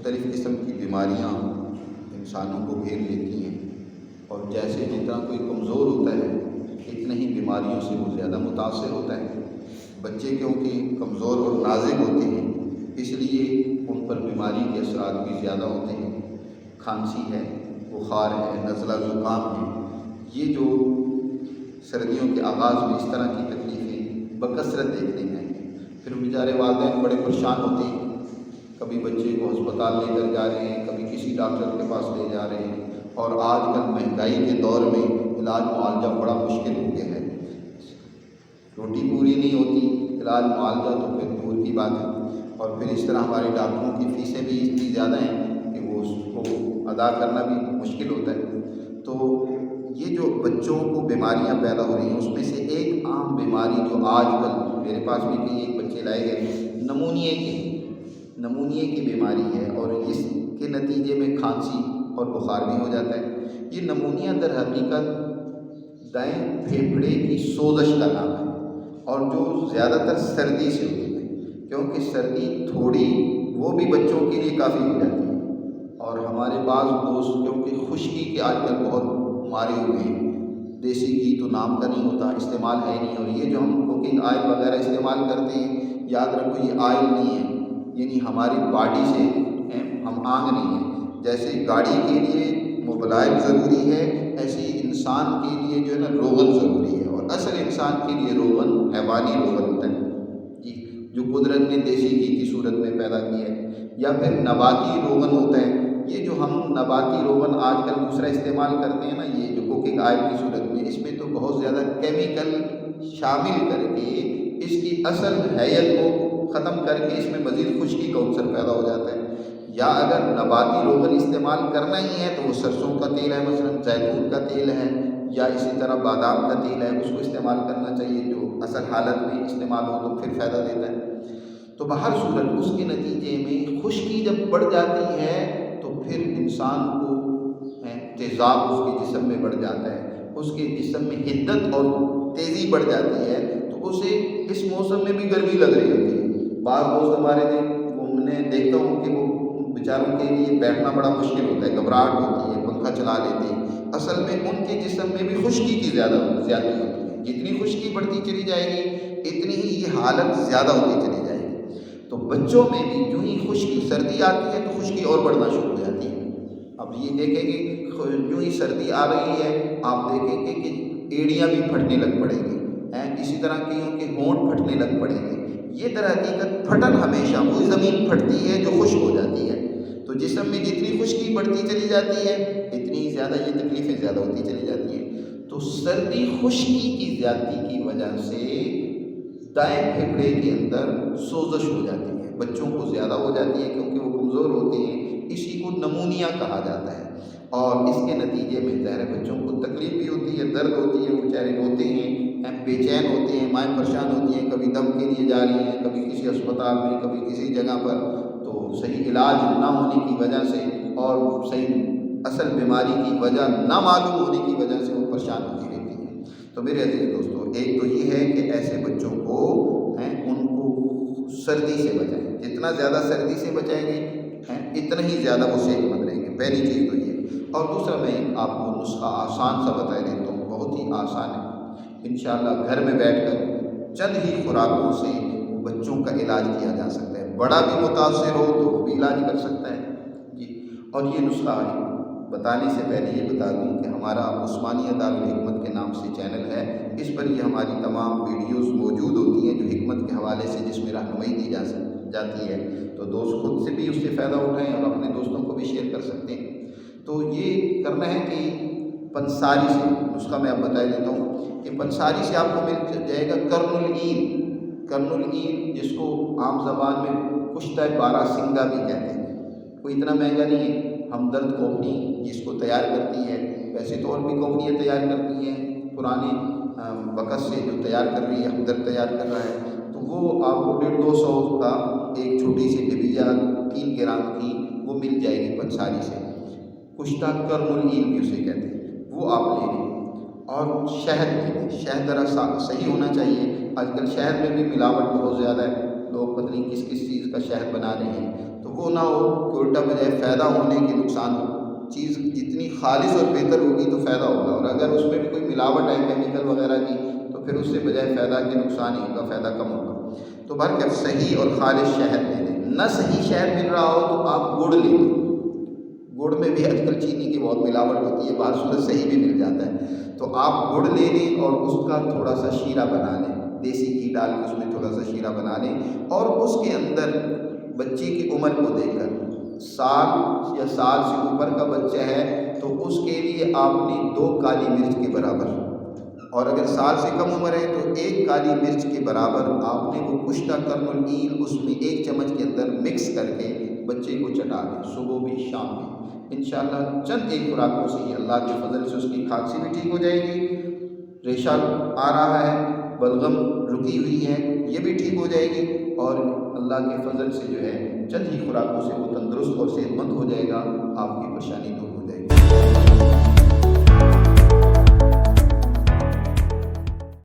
مختلف قسم کی بیماریاں انسانوں کو گھیر لیتی ہیں، اور جیسے جتنا کوئی کمزور ہوتا ہے اتنا ہی بیماریوں سے وہ زیادہ متاثر ہوتا ہے۔ بچے کیونکہ کمزور اور نازک ہوتے ہیں، اس لیے ان پر بیماری کے اثرات بھی زیادہ ہوتے ہیں۔ کھانسی ہے، بخار ہے، نزلہ زکام ہے، یہ جو سردیوں کے آغاز میں اس طرح کی تکلیفیں بکثرت دیکھنے میں آئی ہیں۔ پھر بیچارے والدین بڑے پریشان ہوتے ہیں، کبھی بچے کو ہسپتال لے کر جا رہے ہیں، کبھی کسی ڈاکٹر کے پاس لے جا رہے ہیں، اور آج کل مہنگائی کے دور میں علاج معالجہ بڑا مشکل ہو گیا ہے۔ روٹی پوری نہیں ہوتی، علاج معالجہ تو پھر دور کی بات ہے، اور پھر اس طرح ہمارے ڈاکٹروں کی فیسیں بھی اتنی زیادہ ہیں کہ وہ اس کو ادا کرنا بھی مشکل ہوتا ہے۔ تو یہ جو بچوں کو بیماریاں پیدا ہو رہی ہیں، اس میں سے ایک عام بیماری جو آج کل میرے پاس بھی کئی ایک بچے لائے گئے، نمونیے کی بیماری ہے، اور اس کے نتیجے میں کھانسی اور بخار بھی ہو جاتا ہے۔ یہ نمونیہ در حقیقت دائیں پھیپھڑے کی سوزش کا نام ہے، اور جو زیادہ تر سردی سے ہوتی ہے، کیونکہ سردی تھوڑی وہ بھی بچوں کے لیے کافی ہو جاتی ہے، اور ہمارے بعض دوست کیونکہ خشکی کے آج کل بہت مارے ہوئے ہیں، دیسی گھی تو نام کا نہیں ہوتا، استعمال ہے نہیں، اور یہ جو ہم کوکنگ آئل وغیرہ استعمال کرتے ہیں، یاد رکھو یہ آئل نہیں ہے، یعنی ہماری باڈی سے ہم آنگ نہیں ہیں۔ جیسے گاڑی کے لیے موبلائل ضروری ہے، ایسے ہی انسان کے لیے جو ہے نا روغن ضروری ہے، اور اصل انسان کے لیے روغن حیوانی روغن ہوتا ہے جی، جو قدرت نے دیسی گھی کی صورت میں پیدا کیا ہے، یا پھر نباتی روغن ہوتا ہے۔ یہ جو ہم نباتی روغن آج کل دوسرا استعمال کرتے ہیں نا، یہ جو کوکنگ آئل کی صورت میں، اس میں تو بہت زیادہ کیمیکل شامل کر کے اس کی اصل حیت کو ختم کر کے اس میں مزید خشکی کا عنصر پیدا ہو جاتا ہے۔ یا اگر نباتی روغن استعمال کرنا ہی ہے تو وہ سرسوں کا تیل ہے، مثلا زیتون کا تیل ہے، یا اسی طرح بادام کا تیل ہے، اس کو استعمال کرنا چاہیے، جو اصل حالت میں استعمال ہو تو پھر فائدہ دیتا ہے۔ تو بہر صورت اس کے نتیجے میں خشکی جب بڑھ جاتی ہے تو پھر انسان کو تیزاب اس کے جسم میں بڑھ جاتا ہے، اس کے جسم میں حدت اور تیزی بڑھ جاتی ہے، تو اسے اس موسم میں بھی گرمی لگ رہی ہوتی ہے۔ بعض دوست ہمارے نے دیکھتا ہوں کہ وہ بیچاروں کے لیے بیٹھنا بڑا مشکل ہوتا ہے، گھبراہٹ ہوتی ہے، پنکھا چلا لیتے ہیں، اصل میں ان کے جسم میں بھی خشکی کی زیادتی ہوتی ہے۔ جتنی خشکی بڑھتی چلی جائے گی اتنی ہی یہ حالت زیادہ ہوتی چلی جائے گی۔ تو بچوں میں بھی جو ہی خشکی سردی آتی ہے تو خشکی اور بڑھنا شروع ہو جاتی ہے۔ اب یہ دیکھیں گے جو ہی سردی آ رہی ہے، آپ دیکھیں گے کہ ایڑیاں بھی پھٹنے لگ پڑیں گی، اسی طرح کئیوں کے ہونٹ پھٹنے لگ پڑیں گے۔ یہ در حقیقت پھٹن ہمیشہ وہی زمین پھٹتی ہے جو خشک ہو جاتی ہے۔ تو جسم میں جتنی خشکی بڑھتی چلی جاتی ہے اتنی زیادہ یہ تکلیفیں زیادہ ہوتی چلی جاتی ہیں۔ تو سردی خشکی کی زیادتی کی وجہ سے دائیں پھیپھڑے کے اندر سوزش ہو جاتی ہے، بچوں کو زیادہ ہو جاتی ہے کیونکہ وہ کمزور ہوتے ہیں، اسی کو نمونیا کہا جاتا ہے، اور اس کے نتیجے میں ظاہر بچوں کو تکلیف بھی ہوتی ہے، درد ہوتی ہے، وہ بیچارے روتے ہیں، بے چین ہوتے ہیں، مائیں پریشان ہوتی ہیں، کبھی دم کے لیے جا رہی ہیں، کبھی کسی اسپتال میں، کبھی کسی جگہ پر، تو صحیح علاج نہ ہونے کی وجہ سے اور صحیح اصل بیماری کی وجہ نہ معلوم ہونے کی وجہ سے وہ پریشان ہوتی رہتی ہیں۔ تو میرے عزیز دوستو، ایک تو یہ ہے کہ ایسے بچوں کو ان کو سردی سے بچائیں، جتنا زیادہ سردی سے بچائیں گے اتنا ہی زیادہ وہ صحت مند رہیں گے، پہلی چیز تو یہ۔ اور دوسرا میں آپ کو نسخہ آسان سا بتا دیتا ہوں، بہت ہی آسان ہے، انشاءاللہ گھر میں بیٹھ کر چند ہی خوراکوں سے بچوں کا علاج کیا جا سکتا ہے۔ بڑا بھی متاثر ہو تو وہ بھی علاج کر سکتا ہے جی۔ اور یہ نسخہ بتانے سے پہلے یہ بتا دوں کہ ہمارا عثمانیہ دارالحکمت کے نام سے چینل ہے، اس پر یہ ہماری تمام ویڈیوز موجود ہوتی ہیں جو حکمت کے حوالے سے جس میں رہنمائی دی جاتی ہے، تو دوست خود سے بھی اس سے فائدہ اٹھائیں اور اپنے دوستوں کو بھی شیئر کر سکتے ہیں۔ تو یہ کرنا ہے کہ پنساری سے نسخہ میں آپ بتا دیتا ہوں کہ پنساری سے آپ کو مل جائے گا کرن العین، جس کو عام زبان میں کشتہ بارہ سنگا بھی کہتے ہیں۔ کوئی اتنا مہنگا نہیں ہے، ہمدرد کمپنی جس کو تیار کرتی ہے، ویسے تو اور بھی کمپنیاں تیار کرتی ہیں پرانے وقت سے، جو تیار کر رہی ہے ہمدرد تیار کر رہا ہے، تو وہ آپ کو 150-200 کا ایک چھوٹی سی ڈبیا 3 گرام کی وہ مل جائے گی پنساری سے، کشتہ کرن العین بھی اسے کہتے ہیں، وہ آپ لے لیں۔ اور شہد لے لیں، شہد ذرا صحیح ہونا چاہیے، آج کل شہد میں بھی ملاوٹ بہت زیادہ ہے، لوگ پتہ نہیں کس چیز کا شہد بنا رہے ہیں، تو وہ نہ ہو کہ الٹا بجائے فائدہ ہونے کے نقصان ہو۔ چیز جتنی خالص اور بہتر ہوگی تو فائدہ ہوگا، اور اگر اس میں بھی کوئی ملاوٹ ہے کیمیکل وغیرہ کی تو پھر اس سے بجائے فائدہ کے نقصان ہی ہوگا، فائدہ کم ہوگا۔ تو بہرکیف صحیح اور خالص شہد لے لیں۔ نہ صحیح شہد مل رہا ہو تو آپ گڑ لے لیں۔ گڑ میں بھی آج کل چینی کی بہت ملاوٹ ہوتی ہے، بعض صورت صحیح بھی مل جاتا ہے، تو آپ گڑ لے لیں اور اس کا تھوڑا سا شیرہ بنا لیں، دیسی گھی ڈال کے اس میں تھوڑا سا شیرہ بنا لیں، اور اس کے اندر بچے کی عمر کو دیکھ کر، سال یا سال سے اوپر کا بچہ ہے تو اس کے لیے آپ نے 2 کالی مرچ کے برابر، اور اگر سال سے کم عمر ہے تو 1 کالی مرچ کے برابر آپ نے وہ کشتہ کرن الایل اس میں 1 چمچ کے اندر مکس کر کے بچے کو چٹا دیں، صبح بھی شام بھی۔ انشاءاللہ چند ایک خوراکوں سے ہی اللہ کے فضل سے اس کی کھانسی بھی ٹھیک ہو جائے گی، ریشہ آ رہا ہے، بلغم رکی ہوئی ہے، یہ بھی ٹھیک ہو جائے گی، اور اللہ کے فضل سے جو ہے چند ہی خوراکوں سے وہ تندرست اور صحت مند ہو جائے گا، آپ کی پریشانی دور